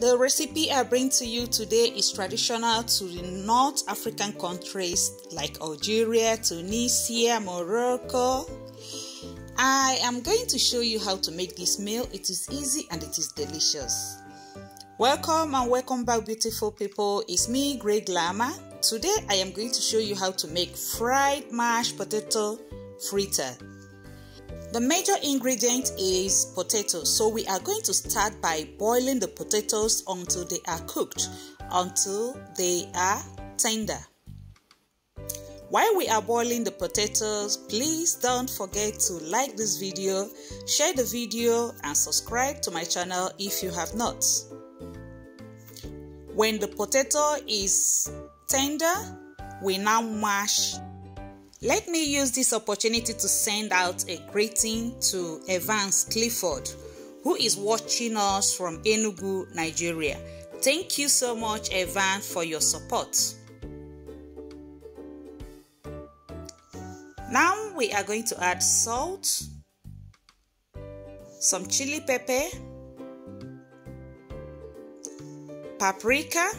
The recipe I bring to you today is traditional to the North African countries like Algeria, Tunisia, Morocco. I am going to show you how to make this meal. It is easy and it is delicious. Welcome and welcome back, beautiful people. It's me, Greyglamma. Today I am going to show you how to make fried mashed potato fritter. The major ingredient is potatoes, so we are going to start by boiling the potatoes until they are cooked, until they are tender. While we are boiling the potatoes, please don't forget to like this video, share the video and subscribe to my channel if you have not. When the potato is tender, we now mash. Let me use this opportunity to send out a greeting to Evans Clifford, who is watching us from Enugu, Nigeria. Thank you so much, Evan, for your support. Now we are going to add salt, some chili pepper, paprika,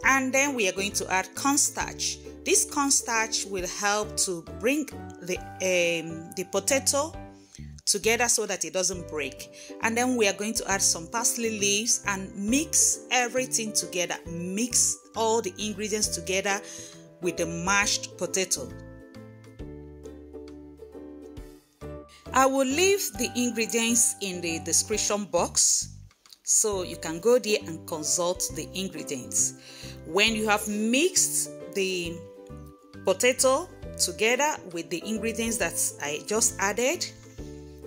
and then we are going to add cornstarch. This cornstarch will help to bring the potato together so that it doesn't break. And then we are going to add some parsley leaves and mix everything together. Mix all the ingredients together with the mashed potato. I will leave the ingredients in the description box, so you can go there and consult the ingredients. When you have mixed the potato together with the ingredients that I just added,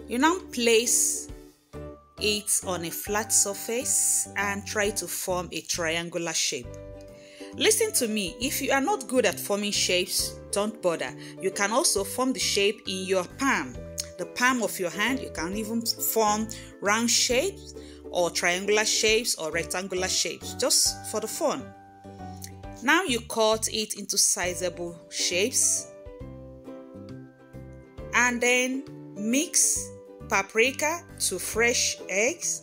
you now place it on a flat surface and try to form a triangular shape. Listen to me, if you are not good at forming shapes, don't bother. You can also form the shape in your palm, the palm of your hand. You can even form round shapes or triangular shapes or rectangular shapes, just for the fun. Now you cut it into sizable shapes and then mix paprika to fresh eggs,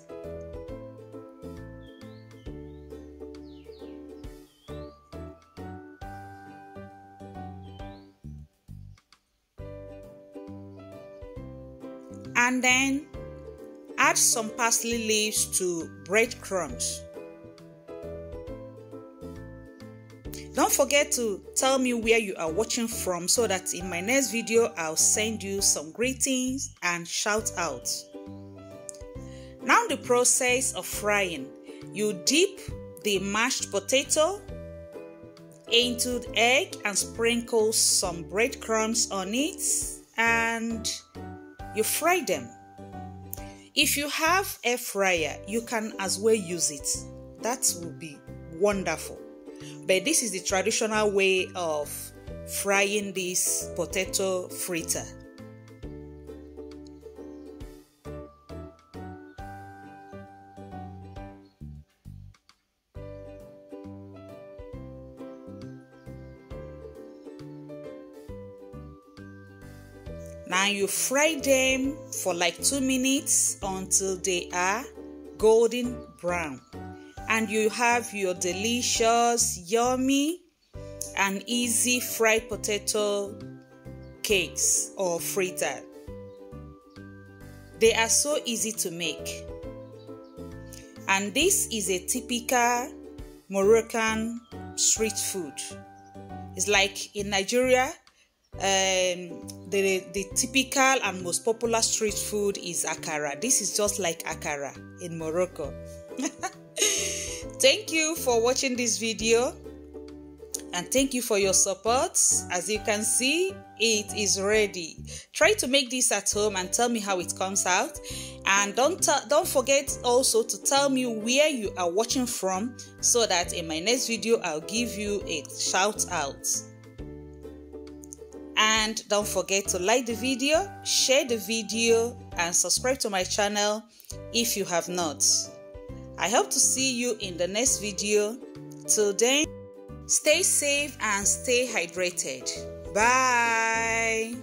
and then add some parsley leaves to breadcrumbs. Don't forget to tell me where you are watching from so that in my next video I'll send you some greetings and shout outs. Now the process of frying. You dip the mashed potato into the egg and sprinkle some breadcrumbs on it and you fry them. If you have air fryer, you can as well use it. That will be wonderful. But this is the traditional way of frying this potato fritter. Now you fry them for like 2 minutes until they are golden brown. And you have your delicious, yummy, and easy fried potato cakes or fritter. They are so easy to make. And this is a typical Moroccan street food. It's like in Nigeria, the typical and most popular street food is AKARA. This is just like AKARA in Morocco. Thank you for watching this video and thank you for your support. As you can see, it is ready. Try to make this at home and tell me how it comes out. And don't forget also to tell me where you are watching from so that in my next video I'll give you a shout out. And don't forget to like the video, share the video and subscribe to my channel if you have not. I hope to see you in the next video. Till then, stay safe and stay hydrated. Bye.